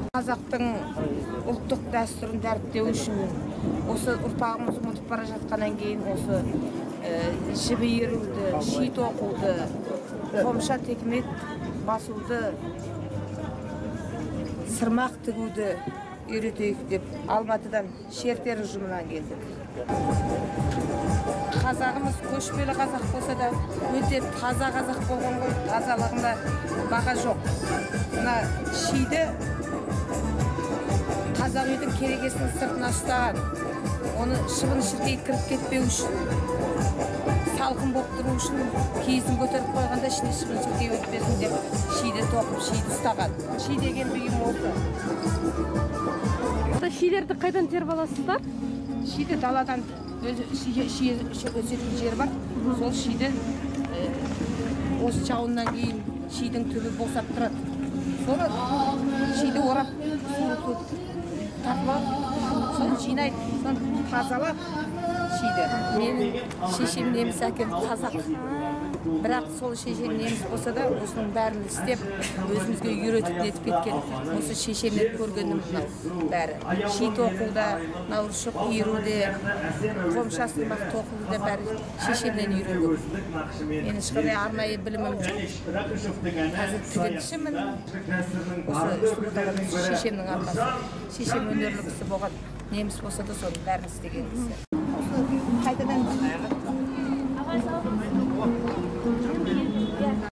Қазақтың ұлттық дәстүрін дәріптеу үшін осы ұрпағымыз ұмытып бара жатқаннан кейін осы жібі иіруді, ши тоқуды, қомша текмет басуды, сырмақ тігуді үйретейік деп Алматыдан шертер ұжымынан келдік. Қазағымыз көшпелі қазақ болса да өте таза қазақ болған ғой, тазалығында баға жоқ. Мына шиді қазақ үйдің керегесінің сыртына ұстаған, оны шыбын шіркей кіріп кетпеу үшін, салқын болып тұру үшін киізін көтеріп қойғанда ішіне шыбын шіркей өтпесін деп шиді тоқып, шиді ұстаған. Ши деген бұйым осы. Шилерді қайдан теріп аласыздар? Шиді даладан ши өсетін жер бар. Сол шиді осы жауыннан кейін шидің түбі босап тұрады. Соны шиді орап, тартып, соны жинайды, соны тазалап шиді. Менің шешем неміс, әкем қазақ. Бірақ сол шешем неміс болса да, осының бәрін істеп, өзімізге үйретіп нетіп кеткен. Осы шешемнен көргенім бәрі. Ши тоқуда, наурызшық иіруде, қомша сырмақ тоқуда бәрі шешемнен үйрендім. Мен ешқандай арнайы білімім жоқ. Қазір тігіншімін. Осы үстіміздегі шешемнің арқасы. Шешем өнерлі кісі болған. Неміс болса да соның бәрін істеген кісі. Осы қайтадан